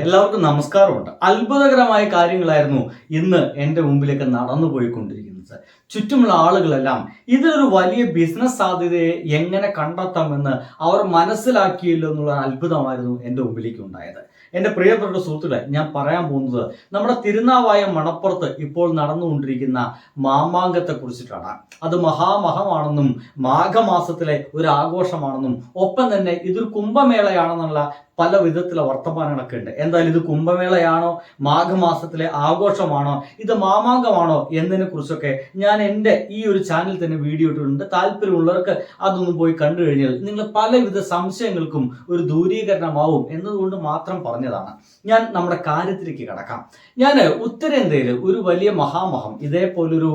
എല്ലാവർക്കും നമസ്കാരമുണ്ട്. അത്ഭുതകരമായ കാര്യങ്ങളായിരുന്നു ഇന്ന് എൻ്റെ മുമ്പിലേക്ക് നടന്നു പോയിക്കൊണ്ടിരിക്കുന്നത്. ചുറ്റുമുള്ള ആളുകളെല്ലാം ഇതിലൊരു വലിയ ബിസിനസ് സാധ്യതയെ എങ്ങനെ കണ്ടെത്താമെന്ന് അവർ മനസ്സിലാക്കിയില്ലോ എന്നുള്ള അത്ഭുതമായിരുന്നു എൻ്റെ മുമ്പിലേക്ക് ഉണ്ടായത്. എൻ്റെ പ്രിയപ്പെട്ട സുഹൃത്തുക്കളെ, ഞാൻ പറയാൻ പോകുന്നത് നമ്മുടെ തിരുനാവായ മണപ്പുറത്ത് ഇപ്പോൾ നടന്നുകൊണ്ടിരിക്കുന്ന മാമാങ്കത്തെ കുറിച്ചിട്ടാണ്. അത് മഹാമഹമാണെന്നും മാഘമാസത്തിലെ ഒരു ആഘോഷമാണെന്നും ഒപ്പം തന്നെ ഇതൊരു കുംഭമേളയാണെന്നുള്ള പല വിധത്തിലുള്ള വർത്തമാനങ്ങളൊക്കെ ഉണ്ട്. എന്തായാലും ഇത് കുംഭമേളയാണോ, മാഘമാസത്തിലെ ആഘോഷമാണോ, ഇത് മാമാങ്കമാണോ എന്നതിനെ കുറിച്ചൊക്കെ ഞാൻ എൻ്റെ ഈ ഒരു ചാനൽ തന്നെ വീഡിയോ ഇട്ടിട്ടുണ്ട്. താല്പര്യമുള്ളവർക്ക് അതൊന്നും പോയി കണ്ടു കഴിഞ്ഞാൽ നിങ്ങൾ പലവിധ സംശയങ്ങൾക്കും ഒരു ദൂരീകരണമാവും എന്നതുകൊണ്ട് മാത്രം പറഞ്ഞതാണ്. ഞാൻ നമ്മുടെ കാര്യത്തിലേക്ക് കടക്കാം. ഞാൻ ഉത്തരേന്ത്യയിൽ ഒരു വലിയ മഹാമഹം ഇതേപോലൊരു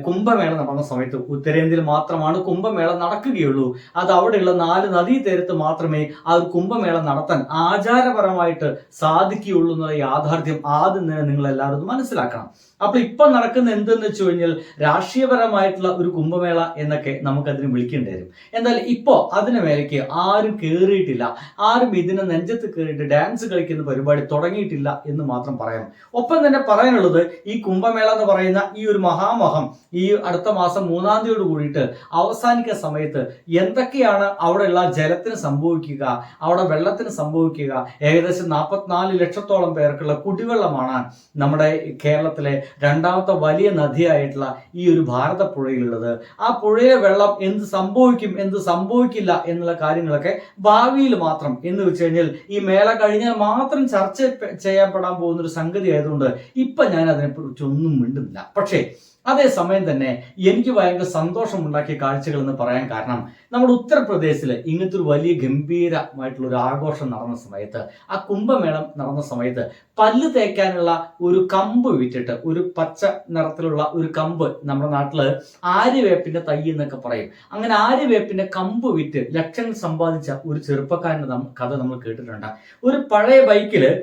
കുംഭമേള നടന്ന സമയത്ത്, ഉത്തരേന്ത്യയിൽ മാത്രമാണ് കുംഭമേള നടക്കുകയുള്ളൂ. അത് അവിടെയുള്ള 4 നദീതീരത്ത് മാത്രമേ ആ ഒരു കുംഭമേള നടത്താൻ ആചാരപരമായിട്ട് സാധിക്കുകയുള്ളൂ എന്നുള്ള യാഥാർത്ഥ്യം ആദ്യം തന്നെ നിങ്ങൾ എല്ലാവരും മനസ്സിലാക്കണം. അപ്പൊ ഇപ്പൊ നടക്കുന്ന എന്തെന്ന് വെച്ച് കഴിഞ്ഞാൽ രാഷ്ട്രീയപരമായിട്ടുള്ള ഒരു കുംഭമേള എന്നൊക്കെ നമുക്കതിന് വിളിക്കേണ്ടി വരും. എന്തായാലും ഇപ്പോ അതിന് മേലേക്ക് ആരും കയറിയിട്ടില്ല, ആരും ഇതിന് നെഞ്ചത്ത് കയറിയിട്ട് ഡാൻസ് കളിക്കുന്ന പരിപാടി തുടങ്ങിയിട്ടില്ല എന്ന് മാത്രം പറയാം. ഒപ്പം തന്നെ പറയാനുള്ളത്, ഈ കുംഭമേള എന്ന് പറയുന്ന ഈ ഒരു മഹാമഹം ഈ അടുത്ത മാസം 3-ാം തീയതിയോട് കൂടിയിട്ട് അവസാനിക്കുന്ന സമയത്ത് എന്തൊക്കെയാണ് അവിടെയുള്ള ജലത്തിന് സംഭവിക്കുക, അവിടെ വെള്ളത്തിന് സംഭവിക്കുക. ഏകദേശം 44 ലക്ഷത്തോളം പേർക്കുള്ള കുടിവെള്ളമാണ് നമ്മുടെ കേരളത്തിലെ 2ാമത്തെ വലിയ നദിയായിട്ടുള്ള ഈ ഒരു ഭാരതപ്പുഴയിലുള്ളത്. ആ പുഴയിലെ വെള്ളം എന്ത് സംഭവിക്കും, എന്ത് സംഭവിക്കില്ല എന്നുള്ള കാര്യങ്ങളൊക്കെ ഭാവിയിൽ മാത്രം എന്ന് വെച്ച് കഴിഞ്ഞാൽ ഈ മേള കഴിഞ്ഞാൽ മാത്രം ചർച്ച ചെയ്യപ്പെടാൻ പോകുന്ന ഒരു സംഗതി ആയതുകൊണ്ട് ഇപ്പൊ ഞാൻ അതിനെക്കുറിച്ച് ഒന്നും മിണ്ടുന്നില്ല. പക്ഷേ അതേസമയം തന്നെ എനിക്ക് ഭയങ്കര സന്തോഷമുണ്ടാക്കിയ കാഴ്ചകൾ എന്ന് പറയാൻ കാരണം, നമ്മുടെ ഉത്തർപ്രദേശിൽ ഇങ്ങനത്തെ ഒരു വലിയ ഗംഭീരമായിട്ടുള്ള ഒരു ആഘോഷം നടന്ന സമയത്ത്, ആ കുംഭമേളം നടന്ന സമയത്ത് പല്ല് തേക്കാനുള്ള ഒരു കമ്പ് വിറ്റിട്ട്, ഒരു പച്ച നിറത്തിലുള്ള ഒരു കമ്പ്, നമ്മുടെ നാട്ടില് ആര്യവേപ്പിന്റെ തൈ എന്നൊക്കെ പറയും, അങ്ങനെ ആര്യവേപ്പിന്റെ കമ്പ് വിറ്റ് ലക്ഷങ്ങൾ സമ്പാദിച്ച ഒരു ചെറുപ്പക്കാരന്റെ കഥ നമ്മൾ കേട്ടിട്ടുണ്ട്. ഒരു പഴയ ബൈക്കില്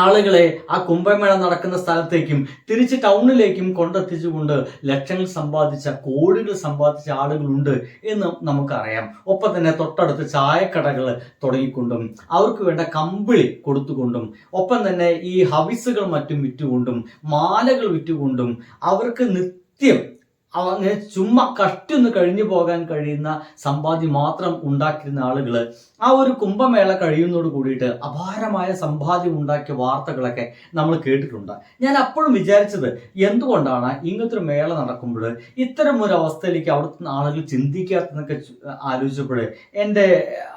ആളുകളെ ആ കുംഭമേള നടക്കുന്ന സ്ഥലത്തേക്കും തിരിച്ച് ടൗണിലേക്കും കൊണ്ടെത്തിച്ചുകൊണ്ട് ലക്ഷങ്ങൾ സമ്പാദിച്ച, കോടികൾ സമ്പാദിച്ച ആളുകളുണ്ട് എന്ന് നമുക്കറിയാം. ഒപ്പം തന്നെ തൊട്ടടുത്ത് ചായക്കടകൾ തുടങ്ങിക്കൊണ്ടും അവർക്ക് വേണ്ട കമ്പിളി കൊടുത്തുകൊണ്ടും ഒപ്പം തന്നെ ഈ ഹവിസുകൾ മറ്റും വിറ്റുകൊണ്ടും മാലകൾ വിറ്റുകൊണ്ടും അവർക്ക് നിത്യം അങ്ങനെ ചുമ്മാ കഷ്ടൊന്ന് കഴിഞ്ഞു പോകാൻ കഴിയുന്ന സമ്പാദ്യം മാത്രം ഉണ്ടാക്കിയിരുന്ന ആളുകൾ ആ ഒരു കുംഭമേള കഴിയുന്നതോട് കൂടിയിട്ട് അപാരമായ സമ്പാദ്യം ഉണ്ടാക്കിയ വാർത്തകളൊക്കെ നമ്മൾ കേട്ടിട്ടുണ്ട്. ഞാൻ അപ്പോഴും വിചാരിച്ചത്, എന്തുകൊണ്ടാണ് ഇങ്ങനത്തെ ഒരു മേള നടക്കുമ്പോൾ ഇത്തരം ഒരു അവസ്ഥയിലേക്ക് അവിടുത്തെ ആളുകൾ ചിന്തിക്കാത്തെന്നൊക്കെ ആലോചിച്ചപ്പോൾ എൻ്റെ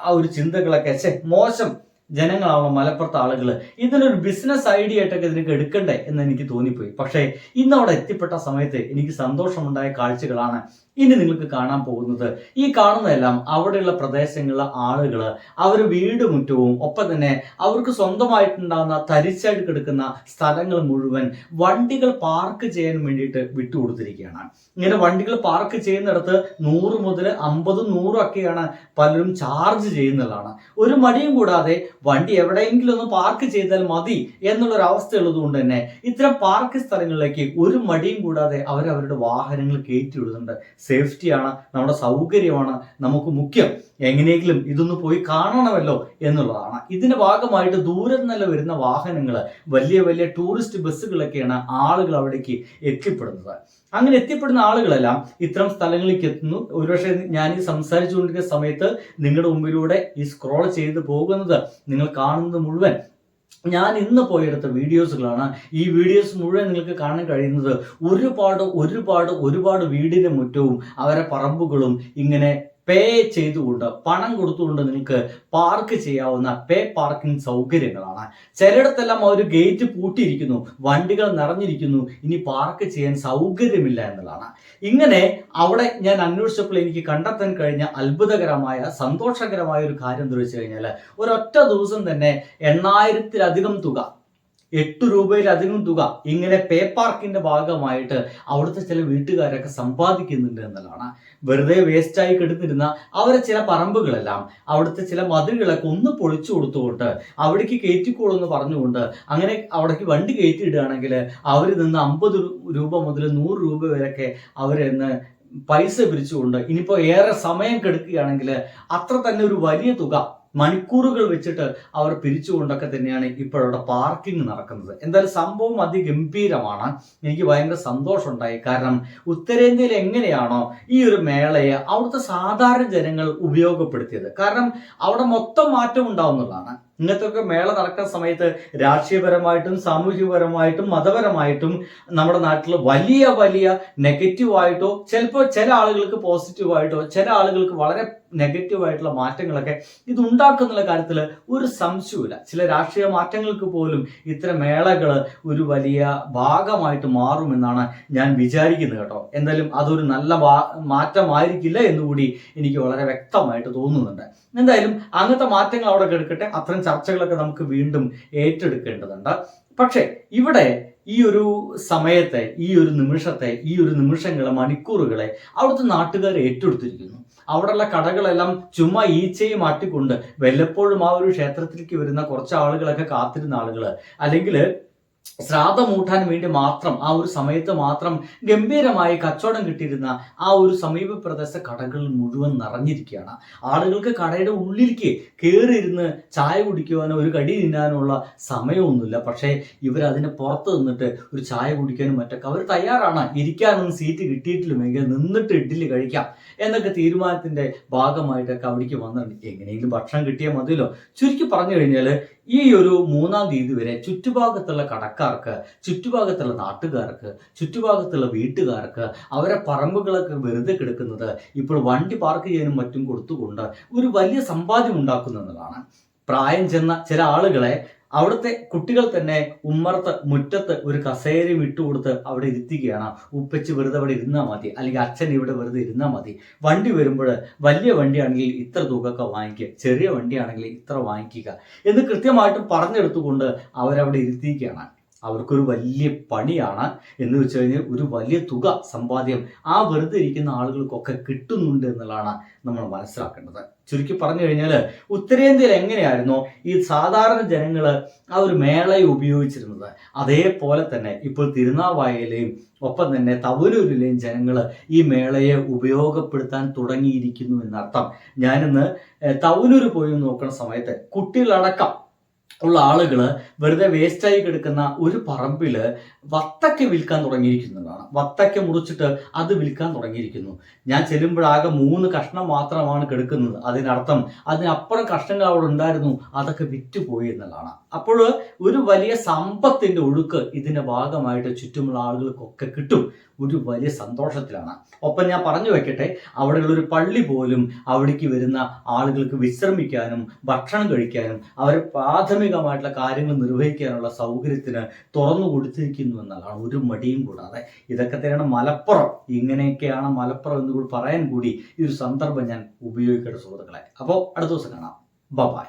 ആ ഒരു ചിന്തകളൊക്കെ മോശം ജനങ്ങളാണോ മലപ്പുറത്തെ ആളുകൾ, ഇതിനൊരു ബിസിനസ് ഐഡിയ ആയിട്ടൊക്കെ ഇതിനൊക്കെ എടുക്കണ്ടേ എന്ന് എനിക്ക് തോന്നിപ്പോയി. പക്ഷേ ഇന്ന് അവിടെ എത്തിപ്പെട്ട സമയത്ത് എനിക്ക് സന്തോഷമുണ്ടായ കാഴ്ചകളാണ് ഇനി നിങ്ങൾക്ക് കാണാൻ പോകുന്നത്. ഈ കാണുന്നതെല്ലാം അവിടെയുള്ള പ്രദേശങ്ങളിലെ ആളുകൾ അവർ വീട് മുറ്റവും ഒപ്പം തന്നെ അവർക്ക് സ്വന്തമായിട്ടുണ്ടാകുന്ന തരിച്ചായിട്ട് കിടക്കുന്ന സ്ഥലങ്ങൾ മുഴുവൻ വണ്ടികൾ പാർക്ക് ചെയ്യാൻ വേണ്ടിയിട്ട് വിട്ടുകൊടുത്തിരിക്കുകയാണ്. ഇങ്ങനെ വണ്ടികൾ പാർക്ക് ചെയ്യുന്നിടത്ത് 100 മുതൽ 50, 100 ഒക്കെയാണ് പലരും ചാർജ് ചെയ്യുന്നതാണ്. ഒരു മടിയും കൂടാതെ വണ്ടി എവിടെയെങ്കിലും ഒന്ന് പാർക്ക് ചെയ്താൽ മതി എന്നുള്ളൊരു അവസ്ഥ ഉള്ളത് കൊണ്ട് തന്നെ ഇത്തരം പാർക്ക് സ്ഥലങ്ങളിലേക്ക് ഒരു മടിയും കൂടാതെ അവരവരുടെ വാഹനങ്ങൾ കയറ്റി വിടുന്നുണ്ട്. സേഫ്റ്റിയാണ്, നമ്മുടെ സൗകര്യമാണ് നമുക്ക് മുഖ്യം. എങ്ങനെയെങ്കിലും ഇതൊന്ന് പോയി കാണണമല്ലോ എന്നുള്ളതാണ്. ഇതിന്റെ ഭാഗമായിട്ട് ദൂരെ നിന്നല്ല വരുന്ന വാഹനങ്ങൾ, വലിയ വലിയ ടൂറിസ്റ്റ് ബസ്സുകളൊക്കെയാണ് ആളുകൾ അവിടേക്ക് എത്തിപ്പെടുന്നത്. അങ്ങനെ എത്തിപ്പെടുന്ന ആളുകളെല്ലാം ഇത്തരം സ്ഥലങ്ങളിലേക്ക് എത്തുന്നു. ഒരുപക്ഷെ ഞാൻ ഈ സംസാരിച്ചുകൊണ്ടിരിക്കുന്ന സമയത്ത് നിങ്ങളുടെ മുമ്പിലൂടെ ഈ സ്ക്രോൾ ചെയ്ത് പോകുന്നത് നിങ്ങൾ കാണുന്നത് മുഴുവൻ ഞാൻ ഇന്ന് പോയെടുത്ത വീഡിയോസുകളാണ്. ഈ വീഡിയോസ് മുഴുവൻ നിങ്ങൾക്ക് കാണാൻ കഴിയുന്നത് ഒരുപാട് വീടിന്റെ മുറ്റവും അവരെ പറമ്പുകളും ഇങ്ങനെ പേ ചെയ്തുകൊണ്ട്, പണം കൊടുത്തുകൊണ്ട് നിങ്ങൾക്ക് പാർക്ക് ചെയ്യാവുന്ന പേ പാർക്കിംഗ് സൗകര്യങ്ങളാണ്. ചിലയിടത്തെല്ലാം ആ ഒരു ഗേറ്റ് പൂട്ടിയിരിക്കുന്നു, വണ്ടികൾ നിറഞ്ഞിരിക്കുന്നു, ഇനി പാർക്ക് ചെയ്യാൻ സൗകര്യമില്ല എന്നുള്ളതാണ്. ഇങ്ങനെ അവിടെ ഞാൻ അന്വേഷിച്ചപ്പോൾ എനിക്ക് കണ്ടെത്താൻ കഴിഞ്ഞ അത്ഭുതകരമായ സന്തോഷകരമായ ഒരു കാര്യം എന്താ വെച്ച് കഴിഞ്ഞാൽ, ഒരൊറ്റ ദിവസം തന്നെ 8000-ലധികം തുക, 8 രൂപയിലധികം തുക ഇങ്ങനെ പേ പാർക്കിന്റെ ഭാഗമായിട്ട് അവിടുത്തെ ചില വീട്ടുകാരൊക്കെ സമ്പാദിക്കുന്നുണ്ട് എന്നുള്ളതാണ്. വെറുതെ വേസ്റ്റായി കിടന്നിരുന്ന അവരെ ചില പറമ്പുകളെല്ലാം, അവിടുത്തെ ചില മതിലുകളൊക്കെ ഒന്ന് പൊളിച്ചു കൊടുത്തുകൊണ്ട് അവിടേക്ക് കയറ്റിക്കോളെന്ന് പറഞ്ഞുകൊണ്ട് അങ്ങനെ അവിടേക്ക് വണ്ടി കയറ്റിയിടുകയാണെങ്കിൽ അവർ നിന്ന് 50 രൂപ മുതൽ 100 രൂപ വരെയൊക്കെ അവരെന്ന് പൈസ പിരിച്ചുകൊണ്ട്, ഇനിയിപ്പോൾ ഏറെ സമയം കെടുക്കുകയാണെങ്കിൽ അത്ര തന്നെ ഒരു വലിയ തുക മണിക്കൂറുകൾ വെച്ചിട്ട് അവർ പിരിച്ചുകൊണ്ടൊക്കെ തന്നെയാണ് ഇപ്പോഴവിടെ പാർക്കിംഗ് നടക്കുന്നത്. എന്തായാലും സംഭവം അതിഗംഭീരമാണ്. എനിക്ക് ഭയങ്കര സന്തോഷമുണ്ടായി. കാരണം ഉത്തരേന്ത്യയിൽ എങ്ങനെയാണോ ഈ ഒരു മേളയെ അവിടുത്തെ സാധാരണ ജനങ്ങൾ ഉപയോഗപ്പെടുത്തിയത്, കാരണം അവിടെ മൊത്തം മാറ്റം ഉണ്ടാവുന്നതാണ്. ഇങ്ങനത്തെ മേള നടക്കുന്ന സമയത്ത് രാഷ്ട്രീയപരമായിട്ടും സാമൂഹികപരമായിട്ടും മതപരമായിട്ടും നമ്മുടെ നാട്ടിൽ വലിയ വലിയ നെഗറ്റീവായിട്ടോ ചിലപ്പോൾ ചില ആളുകൾക്ക് പോസിറ്റീവായിട്ടോ ചില ആളുകൾക്ക് വളരെ നെഗറ്റീവായിട്ടുള്ള മാറ്റങ്ങളൊക്കെ ഇത് ഉണ്ടാക്കുന്നുള്ള കാര്യത്തിൽ ഒരു സംശയവുമില്ല. ചില രാഷ്ട്രീയ മാറ്റങ്ങൾക്ക് പോലും ഇത്തരം മേളകൾ ഒരു വലിയ ഭാഗമായിട്ട് മാറുമെന്നാണ് ഞാൻ വിചാരിക്കുന്നത് കേട്ടോ. എന്തായാലും അതൊരു നല്ല മാറ്റമായിരിക്കില്ല എന്നുകൂടി എനിക്ക് വളരെ വ്യക്തമായിട്ട് തോന്നുന്നുണ്ട്. എന്തായാലും അങ്ങനത്തെ മാറ്റങ്ങൾ അവിടെ എടുക്കട്ടെ. അത്തരം ചർച്ചകളൊക്കെ നമുക്ക് വീണ്ടും ഏറ്റെടുക്കേണ്ടതുണ്ട്. പക്ഷേ ഇവിടെ ഈ ഒരു സമയത്തെ, ഈ ഒരു നിമിഷത്തെ, ഈ ഒരു നിമിഷങ്ങളെ, മണിക്കൂറുകളെ അവിടുത്തെ നാട്ടുകാർ ഏറ്റെടുത്തിരിക്കുന്നു. അവിടെയുള്ള കടകളെല്ലാം ചുമ്മാ ഈച്ചയും ആട്ടിക്കൊണ്ട് വല്ലപ്പോഴും ആ ഒരു ക്ഷേത്രത്തിലേക്ക് വരുന്ന കുറച്ച് ആളുകളൊക്കെ കാത്തിരുന്ന ആളുകൾ, അല്ലെങ്കിൽ ശ്രാദ്ധമൂട്ടാൻ വേണ്ടി മാത്രം ആ ഒരു സമയത്ത് മാത്രം ഗംഭീരമായി കച്ചവടം കിട്ടിയിരുന്ന ആ ഒരു സമീപ പ്രദേശ കടകൾ മുഴുവൻ നിറഞ്ഞിരിക്കുകയാണ്. ആളുകൾക്ക് കടയുടെ ഉള്ളിലേക്ക് കയറിയിരുന്ന് ചായ കുടിക്കുവാനോ ഒരു കടി തിന്നാനോ ഉള്ള സമയമൊന്നുമില്ല. പക്ഷേ ഇവരതിന് പുറത്ത് നിന്നിട്ട് ഒരു ചായ കുടിക്കാനും മറ്റൊക്കെ അവർ തയ്യാറാണ്. ഇരിക്കാനൊന്നും സീറ്റ് കിട്ടിയിട്ടില്ലുമെങ്കിൽ നിന്നിട്ട് ഇഡ്ഡലി കഴിക്കാം എന്നൊക്കെ തീരുമാനത്തിന്റെ ഭാഗമായിട്ടൊക്കെ അവിടേക്ക് വന്നിട്ടുണ്ട്. എങ്ങനെയെങ്കിലും ഭക്ഷണം കിട്ടിയാൽ മതിയല്ലോ. ചുരുക്കി പറഞ്ഞു കഴിഞ്ഞാൽ ഈ ഒരു 3-ാം തീയതി വരെ ചുറ്റുഭാഗത്തുള്ള കടക്കാർക്ക്, ചുറ്റുഭാഗത്തുള്ള നാട്ടുകാർക്ക്, ചുറ്റുഭാഗത്തുള്ള വീട്ടുകാർക്ക് അവരെ പറമ്പുകളൊക്കെ വെറുതെ കിടക്കുന്നത് ഇപ്പോൾ വണ്ടി പാർക്ക് ചെയ്യാനും മറ്റും കൊടുത്തുകൊണ്ട് ഒരു വലിയ സമ്പാദ്യം ഉണ്ടാക്കുന്നതാണ്. പ്രായം ചെന്ന ചില ആളുകളെ അവിടുത്തെ കുട്ടികൾ തന്നെ ഉമ്മറത്ത് മുറ്റത്ത് ഒരു കസേരയും ഇട്ടുകൊടുത്ത് അവിടെ ഇരുത്തുകയാണ്. ഉപ്പച്ച് വെറുതെ അവിടെ ഇരുന്നാൽ മതി, അല്ലെങ്കിൽ അച്ഛൻ ഇവിടെ വെറുതെ ഇരുന്നാൽ മതി. വണ്ടി വരുമ്പോൾ വലിയ വണ്ടിയാണെങ്കിൽ ഇത്ര തുകയൊക്കെ വാങ്ങിക്കുക, ചെറിയ വണ്ടിയാണെങ്കിൽ ഇത്ര വാങ്ങിക്കുക എന്ന് കൃത്യമായിട്ട് പറഞ്ഞെടുത്തുകൊണ്ട് അവരവിടെ ഇരുത്തിയിരിക്കുകയാണ്. അവർക്കൊരു വലിയ പണിയാണ് എന്ന് വെച്ച് കഴിഞ്ഞാൽ ഒരു വലിയ തുക സമ്പാദ്യം ആ വെറുതെ ഇരിക്കുന്ന ആളുകൾക്കൊക്കെ കിട്ടുന്നുണ്ട് എന്നുള്ളതാണ് നമ്മൾ മനസ്സിലാക്കേണ്ടത്. ചുരുക്കി പറഞ്ഞു കഴിഞ്ഞാൽ ഉത്തരേന്ത്യയിൽ എങ്ങനെയായിരുന്നോ ഈ സാധാരണ ജനങ്ങൾ ആ ഒരു മേളയെ ഉപയോഗിച്ചിരുന്നത്, അതേപോലെ തന്നെ ഇപ്പോൾ തിരുനാവായയിലെയും ഒപ്പം തന്നെ തവനൂരിലെയും ജനങ്ങൾ ഈ മേളയെ ഉപയോഗപ്പെടുത്താൻ തുടങ്ങിയിരിക്കുന്നു എന്നർത്ഥം. ഞാനിന്ന് തവനൂർ പോയി നോക്കുന്ന സമയത്ത് കുട്ടികളടക്കം ഉള്ള ആളുകൾ വെറുതെ വേസ്റ്റായി കിടക്കുന്ന ഒരു പറമ്പില് വത്തക്ക വിൽക്കാൻ തുടങ്ങിയിരിക്കുന്നതാണ്. വത്തക്ക മുറിച്ചിട്ട് അത് വിൽക്കാൻ തുടങ്ങിയിരിക്കുന്നു. ഞാൻ ചെല്ലുമ്പോഴാകെ 3 കഷ്ണം മാത്രമാണ് കിടക്കുന്നത്. അതിനർത്ഥം അതിനപ്പുറം കഷ്ണങ്ങൾ അവിടെ ഉണ്ടായിരുന്നു, അതൊക്കെ വിറ്റുപോയി എന്നുള്ളതാണ്. അപ്പോൾ ഒരു വലിയ സമ്പത്തിന്റെ ഒഴുക്ക് ഇതിന്റെ ഭാഗമായിട്ട് ചുറ്റുമുള്ള ആളുകൾക്കൊക്കെ കിട്ടും. ഒരു വലിയ സന്തോഷത്തിലാണ്. ഒപ്പം ഞാൻ പറഞ്ഞു വെക്കട്ടെ, അവിടെയുള്ളൊരു പള്ളി പോലും അവിടേക്ക് വരുന്ന ആളുകൾക്ക് വിശ്രമിക്കാനും ഭക്ഷണം കഴിക്കാനും അവരെ പ്രാഥമികമായിട്ടുള്ള കാര്യങ്ങൾ നിർവഹിക്കാനുള്ള സൗകര്യത്തിന് തുറന്നു കൊടുത്തിരിക്കുന്നു എന്നതാണ്, ഒരു മടിയും കൂടാതെ. ഇതൊക്കെ തന്നെയാണ് മലപ്പുറം. ഇങ്ങനെയൊക്കെയാണ് മലപ്പുറം എന്ന് കൂടി പറയാൻ കൂടി ഈ ഒരു സന്ദർഭം ഞാൻ ഉപയോഗിക്കേണ്ട സുഹൃത്തുക്കളെ. അപ്പോൾ അടുത്ത ദിവസം കാണാം. ബൈ.